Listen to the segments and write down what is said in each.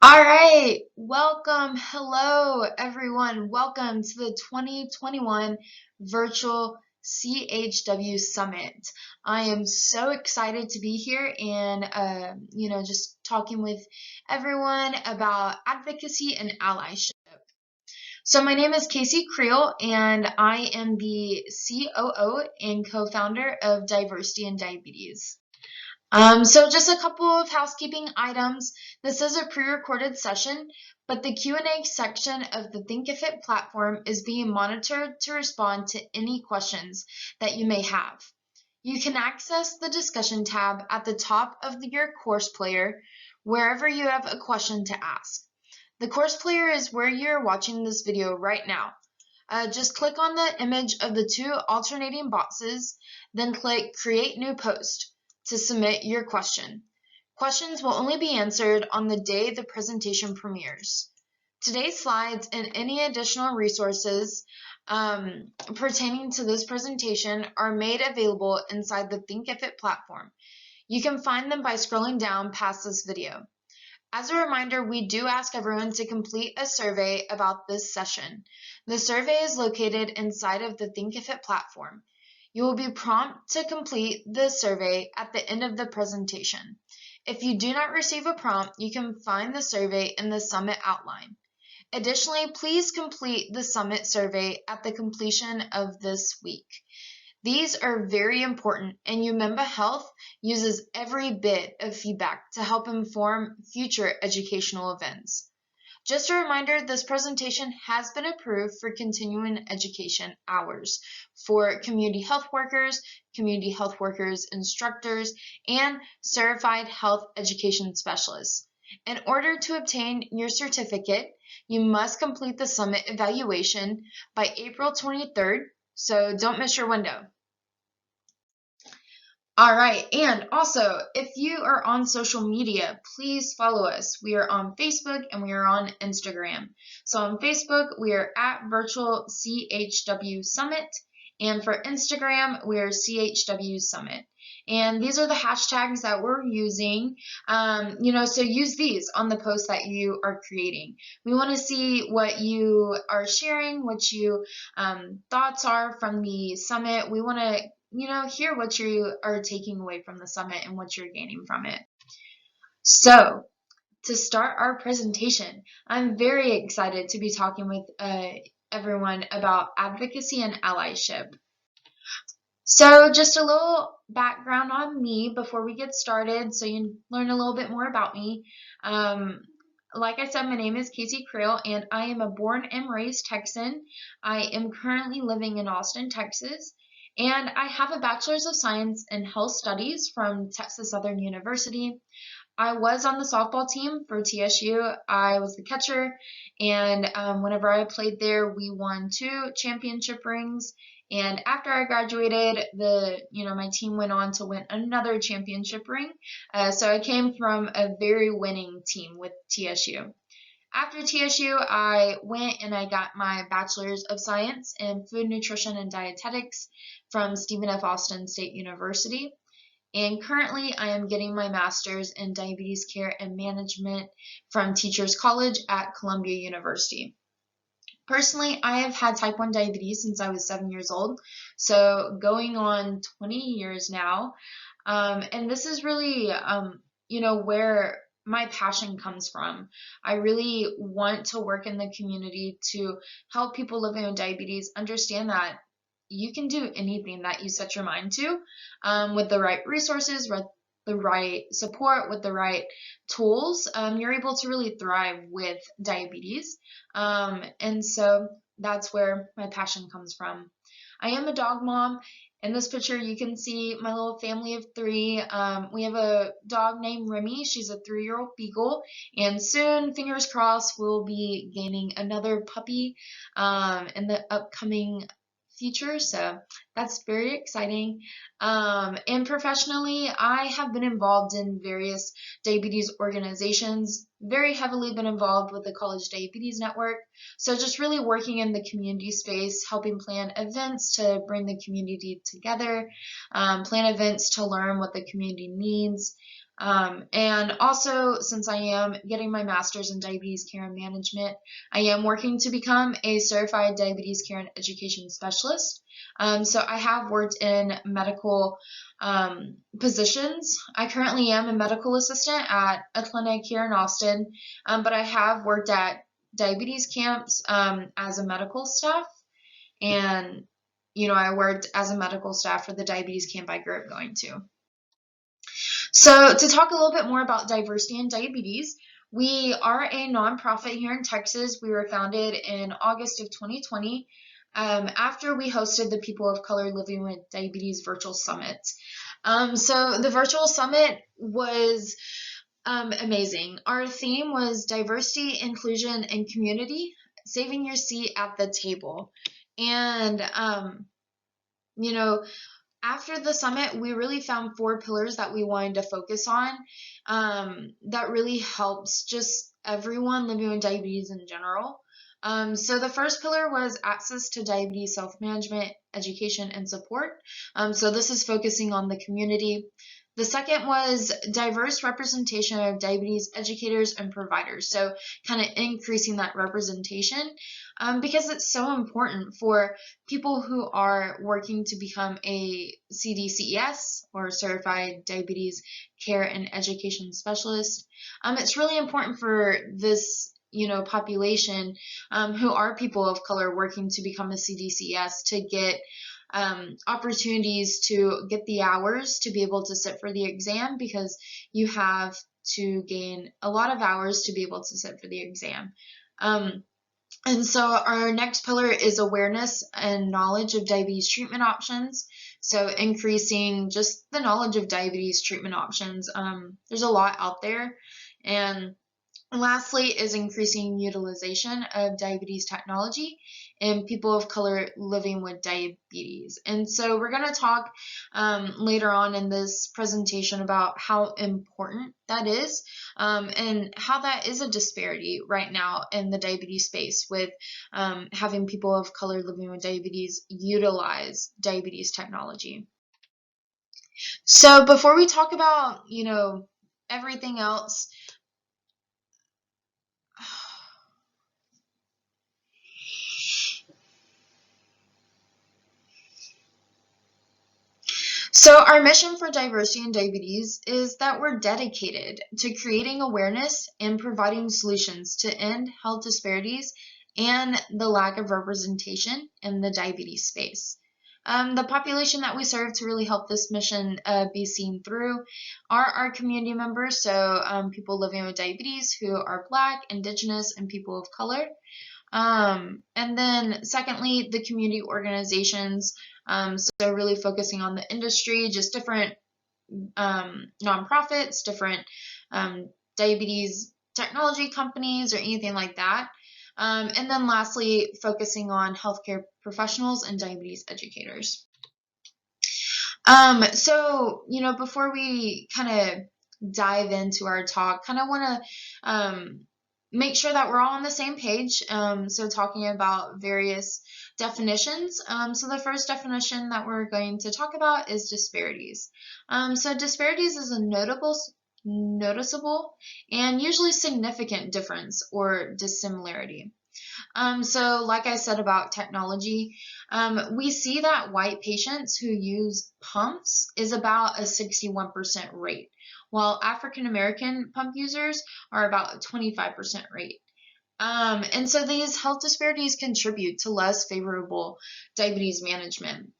All right, welcome. Hello, everyone. Welcome to the 2021 Virtual CHW Summit. I am so excited to be here and, just talking with everyone about advocacy and allyship. So, my name is Kacey Creel, and I am the COO and co founder of Diversity and Diabetes. So just a couple of housekeeping items. This is a pre-recorded session, but the Q&A section of the Thinkific platform is being monitored to respond to any questions that you may have. You can access the discussion tab at the top of your course player wherever you have a question to ask. The course player is where you're watching this video right now. Just click on the image of the two alternating boxes, then click Create New Post to submit your question. Questions will only be answered on the day the presentation premieres. Today's slides and any additional resources pertaining to this presentation are made available inside the Thinkific platform. You can find them by scrolling down past this video. As a reminder, we do ask everyone to complete a survey about this session. The survey is located inside of the Thinkific platform. You will be prompted to complete the survey at the end of the presentation. If you do not receive a prompt, you can find the survey in the summit outline. Additionally, please complete the summit survey at the completion of this week. These are very important, and Umemba Health uses every bit of feedback to help inform future educational events. Just a reminder, this presentation has been approved for continuing education hours for community health workers, instructors, and certified health education specialists. In order to obtain your certificate, you must complete the summit evaluation by April 23rd, so don't miss your window. All right, and also, if you are on social media, please follow us. We are on Facebook and we are on Instagram. So on Facebook, we are at Virtual CHW Summit, and for Instagram, we are CHW Summit. And these are the hashtags that we're using, so use these on the posts that you are creating. We want to see what you are sharing, what you thoughts are from the summit. We want to hear what you are taking away from the summit and what you're gaining from it. So, to start our presentation, I'm very excited to be talking with everyone about advocacy and allyship. So, just a little background on me before we get started so you learn a little bit more about me. Like I said, my name is Kacey Creel, and I am a born and raised Texan. I am currently living in Austin, Texas. And I have a Bachelor's of Science in Health Studies from Texas Southern University. I was on the softball team for TSU. I was the catcher, and whenever I played there, we won 2 championship rings. And after I graduated, my team went on to win another championship ring. So I came from a very winning team with TSU. After TSU, I went and I got my Bachelor's of Science in Food Nutrition and Dietetics from Stephen F. Austin State University. And currently, I am getting my Master's in Diabetes Care and Management from Teachers College at Columbia University. Personally, I have had type 1 diabetes since I was 7 years old, so going on 20 years now. And this is really, where my passion comes from. I really want to work in the community to help people living with diabetes understand that you can do anything that you set your mind to with the right resources, with the right support, with the right tools. You're able to really thrive with diabetes. And so that's where my passion comes from. I am a dog mom. In this picture, you can see my little family of 3. We have a dog named Remy. She's a 3-year-old beagle. And soon, fingers crossed, we'll be gaining another puppy in the upcoming future. So that's very exciting. And professionally, I have been involved in various diabetes organizations, very heavily been involved with the College Diabetes Network. So just really working in the community space, helping plan events to bring the community together, plan events to learn what the community needs, And also, since I am getting my master's in diabetes care and management, I am working to become a certified diabetes care and education specialist. So I have worked in medical positions. I currently am a medical assistant at a clinic here in Austin, but I have worked at diabetes camps as a medical staff. And, I worked as a medical staff for the diabetes camp I grew up going to. So to talk a little bit more about diversity in diabetes, we are a nonprofit here in Texas. We were founded in August of 2020 after we hosted the People of Color Living with Diabetes Virtual Summit. So the virtual summit was amazing. Our theme was diversity, inclusion, and community, saving your seat at the table. And, after the summit, we really found 4 pillars that we wanted to focus on that really helps just everyone living with diabetes in general. So the first pillar was access to diabetes self-management, education, and support. So this is focusing on the community. The second was diverse representation of diabetes educators and providers. So kind of increasing that representation because it's so important for people who are working to become a CDCES or Certified Diabetes Care and Education Specialist. It's really important for this population who are people of color working to become a CDCES to get opportunities to get the hours to be able to sit for the exam, because you have to gain a lot of hours to be able to sit for the exam. And so our next pillar is awareness and knowledge of diabetes treatment options. So increasing just the knowledge of diabetes treatment options. There's a lot out there. And lastly is increasing utilization of diabetes technology in people of color living with diabetes. And so we're going to talk later on in this presentation about how important that is and how that is a disparity right now in the diabetes space with having people of color living with diabetes utilize diabetes technology. So before we talk about, everything else, so our mission for diversity in diabetes is that we're dedicated to creating awareness and providing solutions to end health disparities and the lack of representation in the diabetes space. The population that we serve to really help this mission be seen through are our community members, so people living with diabetes who are Black, Indigenous, and people of color. And then secondly, the community organizations, so really focusing on the industry, just different nonprofits, different diabetes technology companies or anything like that. And then lastly, focusing on healthcare professionals and diabetes educators. So, before we kind of dive into our talk, kind of want to make sure that we're all on the same page. So talking about various definitions. So the first definition that we're going to talk about is disparities. So disparities is a noticeable and usually significant difference or dissimilarity. So like I said about technology, we see that white patients who use pumps is about a 61% rate, while African American pump users are about a 25% rate. And so these health disparities contribute to less favorable diabetes management.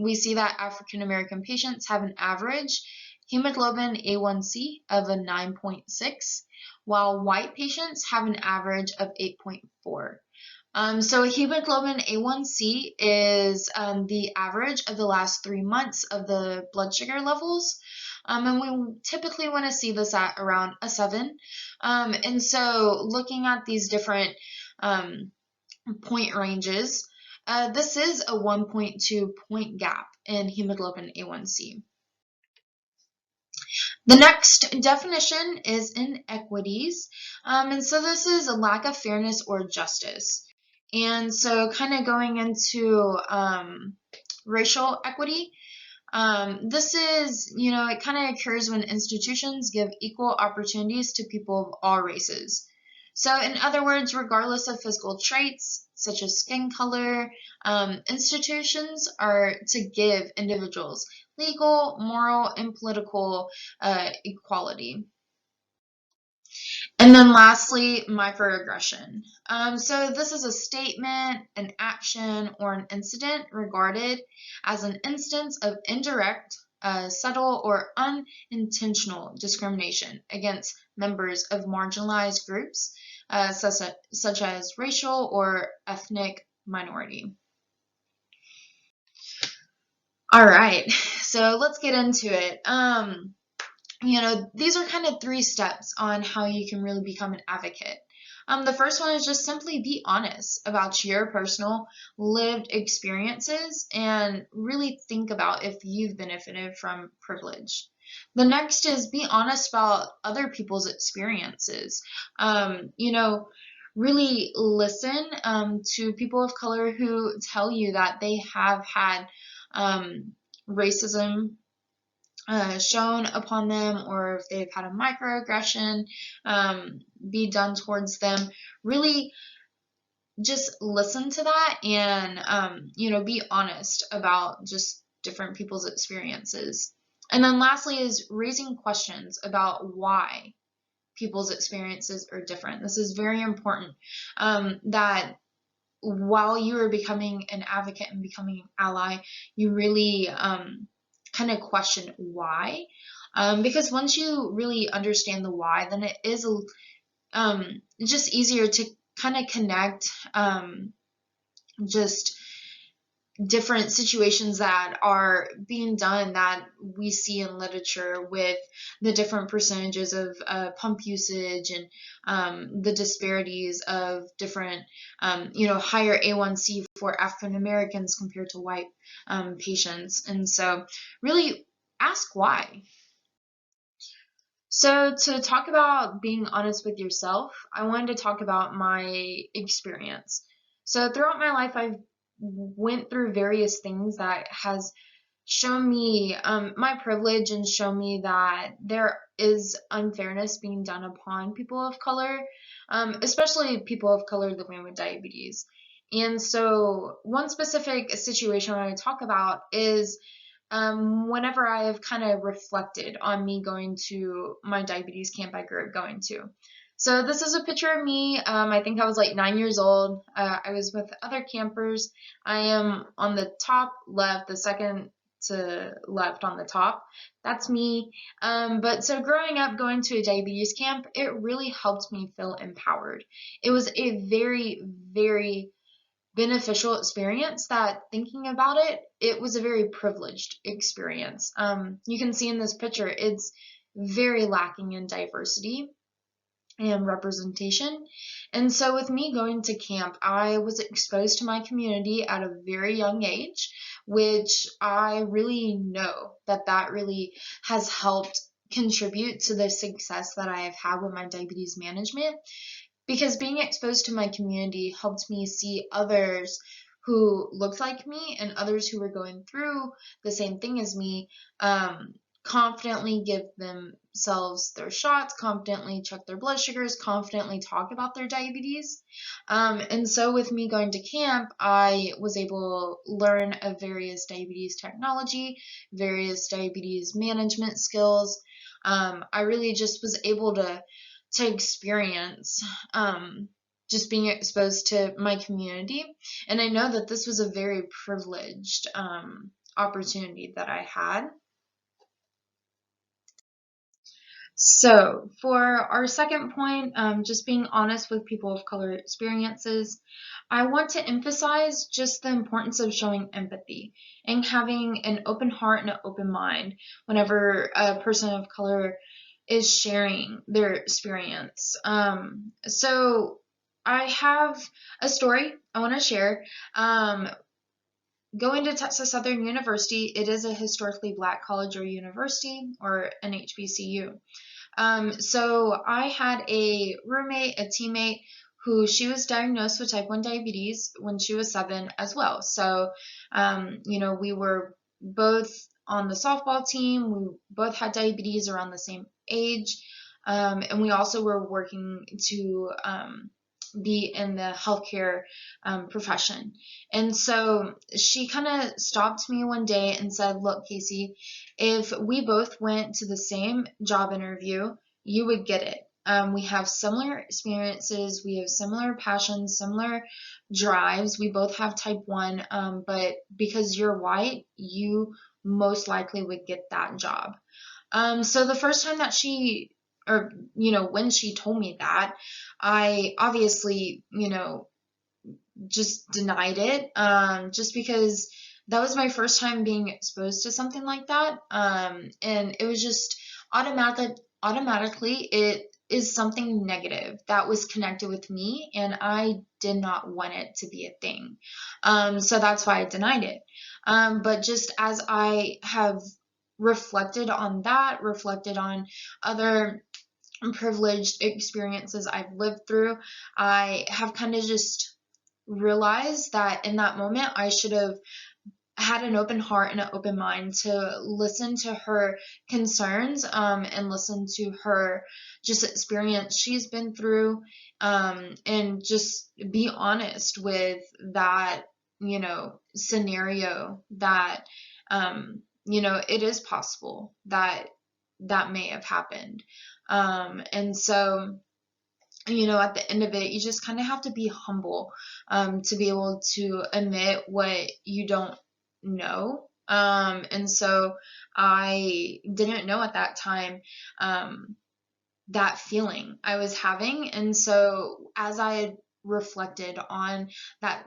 We see that African American patients have an average hemoglobin A1C of a 9.6, while white patients have an average of 8.4. So hemoglobin A1C is the average of the last 3 months of the blood sugar levels. And we typically want to see this at around a 7. And so looking at these different point ranges, this is a 1.2 point gap in hemoglobin A1C. The next definition is inequities. And so this is a lack of fairness or justice. And so kind of going into racial equity. This is, it kind of occurs when institutions give equal opportunities to people of all races. So, in other words, regardless of physical traits such as skin color, institutions are to give individuals legal, moral, and political equality. And then lastly, microaggression. So this is a statement, an action, or an incident regarded as an instance of indirect, subtle, or unintentional discrimination against members of marginalized groups, such as racial or ethnic minority. All right, so let's get into it. These are kind of 3 steps on how you can really become an advocate. The first one is just simply be honest about your personal lived experiences and really think about if you've benefited from privilege. The next is be honest about other people's experiences. Really listen to people of color who tell you that they have had racism shown upon them, or if they've had a microaggression be done towards them. Really just listen to that and be honest about just different people's experiences. And then lastly is raising questions about why people's experiences are different. This is very important, that while you are becoming an advocate and becoming an ally, you really kind of question why, because once you really understand the why, then it is just easier to kind of connect just different situations that are being done that we see in literature with the different percentages of pump usage and the disparities of different, higher A1C for African Americans compared to white patients. And so really ask why. So to talk about being honest with yourself, I wanted to talk about my experience. So throughout my life, I've went through various things that has shown me my privilege and shown me that there is unfairness being done upon people of color, especially people of color living with diabetes. And so one specific situation I want to talk about is whenever I have kind of reflected on me going to my diabetes camp I grew up going to. So this is a picture of me. I think I was like 9 years old. I was with other campers. I am on the top left, the second to left on the top. That's me. But so growing up, going to a diabetes camp, it really helped me feel empowered. It was a very, very beneficial experience that, thinking about it, it was a very privileged experience. You can see in this picture, it's very lacking in diversity and representation. And so with me going to camp, I was exposed to my community at a very young age, which I really know that really has helped contribute to the success that I have had with my diabetes management, because being exposed to my community helped me see others who looked like me and others who were going through the same thing as me, confidently give themselves their shots, confidently check their blood sugars, confidently talk about their diabetes. And so with me going to camp, I was able to learn of various diabetes technology, various diabetes management skills. I really just was able to experience just being exposed to my community. And I know that this was a very privileged opportunity that I had. So for our second point, just being honest with people of color experiences, I want to emphasize just the importance of showing empathy and having an open heart and an open mind whenever a person of color is sharing their experience. So I have a story I want to share. Going to Texas Southern University, it is a historically black college or university, or an HBCU. So I had a roommate, a teammate, who she was diagnosed with type 1 diabetes when she was 7 as well. So, we were both on the softball team. We both had diabetes around the same age. And we also were working to be in the healthcare profession. And so she kind of stopped me one day and said, "Look, Kacey, if we both went to the same job interview, you would get it. We have similar experiences, we have similar passions, similar drives. We both have type 1, but because you're white, you most likely would get that job." So the first time that when she told me that, I obviously, just denied it, just because that was my first time being exposed to something like that. And it was just automatically, it is something negative that was connected with me, and I did not want it to be a thing. So that's why I denied it. But just as I have reflected on that, reflected on other privileged experiences I've lived through, I have kind of just realized that in that moment I should have had an open heart and an open mind to listen to her concerns, and listen to her just experience she's been through, and just be honest with that, scenario that, it is possible that that may have happened. And so, at the end of it, you just kind of have to be humble, to be able to admit what you don't know. And so I didn't know at that time, that feeling I was having. And so as I had reflected on that,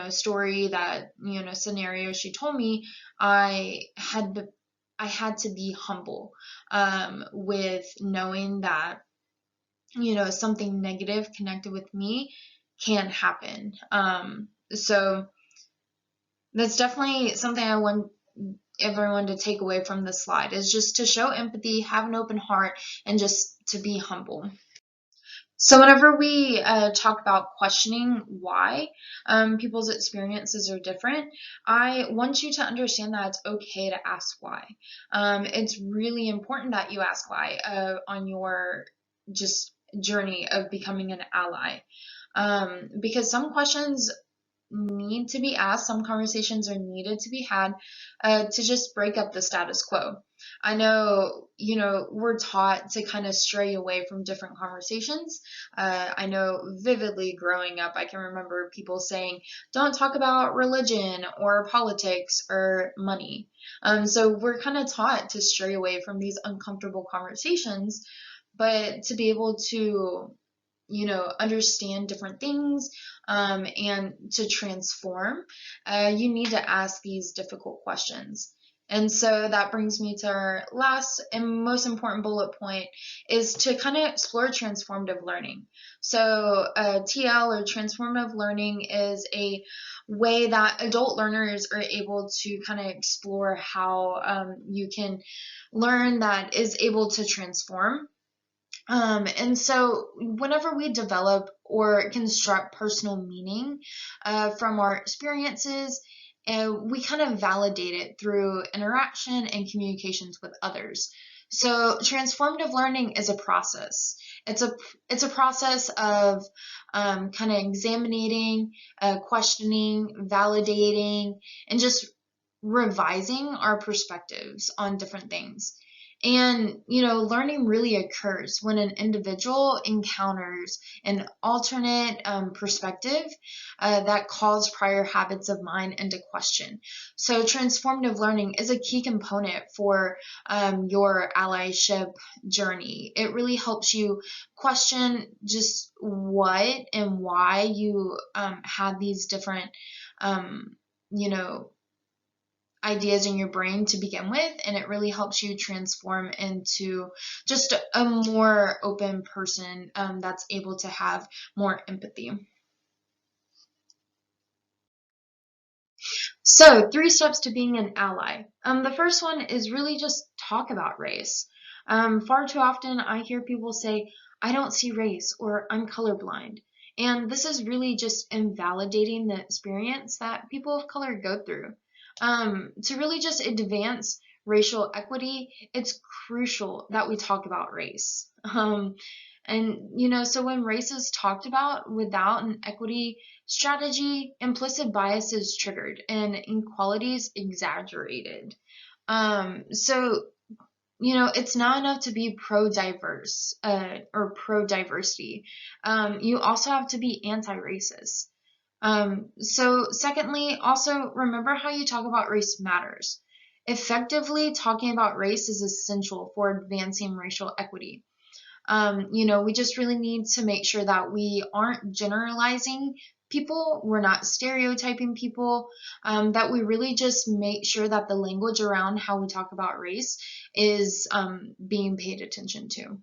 story, that, scenario she told me, I had to be humble, with knowing that, something negative connected with me can happen. So that's definitely something I want everyone to take away from this slide, is just to show empathy, have an open heart, and just to be humble. So whenever we talk about questioning why people's experiences are different, I want you to understand that it's okay to ask why. It's really important that you ask why on your just journey of becoming an ally, because some questions need to be asked, some conversations are needed to be had, to just break up the status quo. I know, we're taught to kind of stray away from different conversations. I know vividly growing up, I can remember people saying, "Don't talk about religion or politics or money." So we're kind of taught to stray away from these uncomfortable conversations, but to be able to, understand different things, and to transform, you need to ask these difficult questions. And so that brings me to our last and most important bullet point, is to kind of explore transformative learning. So TL, or transformative learning, is a way that adult learners are able to kind of explore how you can learn that is able to transform. And so whenever we develop or construct personal meaning from our experiences, we kind of validate it through interaction and communications with others. So transformative learning is a process. It's a process of kind of examining, questioning, validating, and just revising our perspectives on different things. And, learning really occurs when an individual encounters an alternate perspective that calls prior habits of mind into question. So transformative learning is a key component for your allyship journey. It really helps you question just what and why you had these different, you know, ideas in your brain to begin with, and it really helps you transform into just a more open person that's able to have more empathy. So 3 steps to being an ally. The first one is really just talk about race. Far too often I hear people say, "I don't see race," or "I'm colorblind." And this is really just invalidating the experience that people of color go through. To really just advance racial equity, it's crucial that we talk about race. So when race is talked about without an equity strategy, implicit bias is triggered and inequalities exaggerated. It's not enough to be pro-diverse or pro-diversity. You also have to be anti-racist. Secondly, also remember how you talk about race matters. Effectively talking about race is essential for advancing racial equity. We just really need to make sure that we aren't generalizing people, we're not stereotyping people, that we really just make sure that the language around how we talk about race is being paid attention to.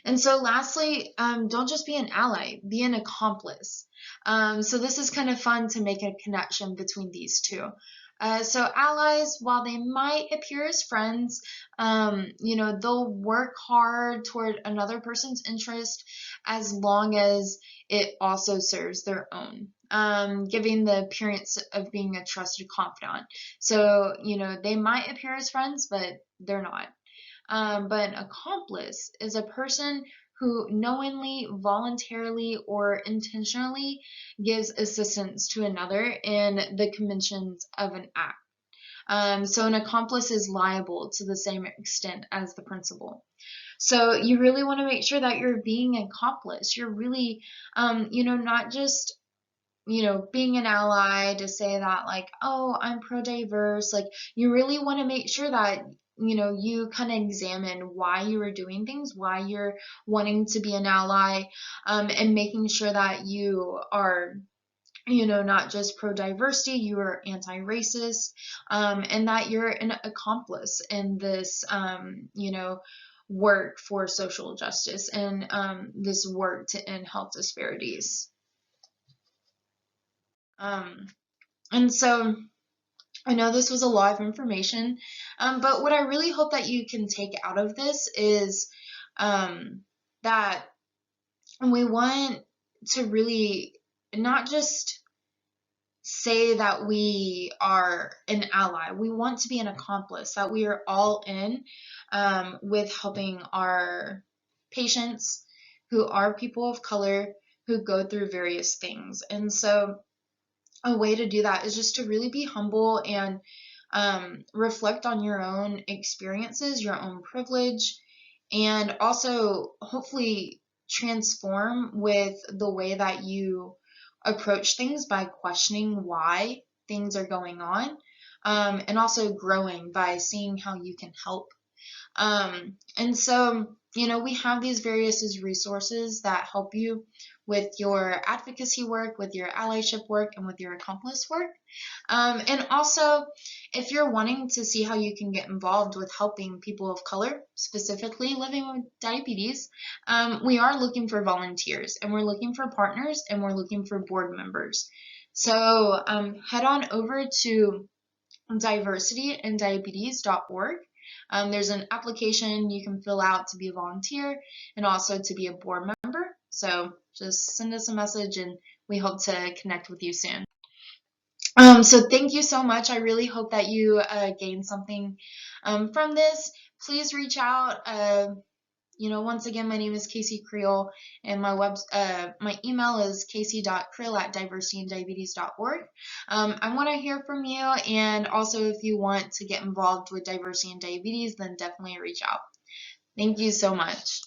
And so lastly, don't just be an ally, be an accomplice. So this is kind of fun to make a connection between these two. So allies, while they might appear as friends, they'll work hard toward another person's interest as long as it also serves their own, giving the appearance of being a trusted confidant. So, they might appear as friends, but they're not. But an accomplice is a person who knowingly, voluntarily, or intentionally gives assistance to another in the commissions of an act. So an accomplice is liable to the same extent as the principal. So you really want to make sure that you're being an accomplice. You're really, not just being an ally to say that like, oh, I'm pro-diverse. Like you really want to make sure that you kind of examine why you are doing things, why you're wanting to be an ally, and making sure that you are not just pro-diversity, you are anti-racist, and that you're an accomplice in this work for social justice and this work to end health disparities. And so I know this was a lot of information, but what I really hope that you can take out of this is that we want to really not just say that we are an ally. We want to be an accomplice, that we are all in with helping our patients who are people of color who go through various things. And so a way to do that is just to really be humble and reflect on your own experiences, your own privilege, and also hopefully transform with the way that you approach things by questioning why things are going on, and also growing by seeing how you can help. And so, we have these various resources that help you with your advocacy work, with your allyship work, and with your accomplice work. And also, if you're wanting to see how you can get involved with helping people of color, specifically living with diabetes, we are looking for volunteers, and we're looking for partners, and we're looking for board members. So head on over to diversityanddiabetes.org. There's an application you can fill out to be a volunteer and also to be a board member. So just send us a message and we hope to connect with you soon. So thank you so much. I really hope that you gained something from this. Please reach out. Once again, my name is Kacey Creel, and my email is kacey.creel@diversityanddiabetes.org. I want to hear from you, and also if you want to get involved with diversity and diabetes, then definitely reach out. Thank you so much.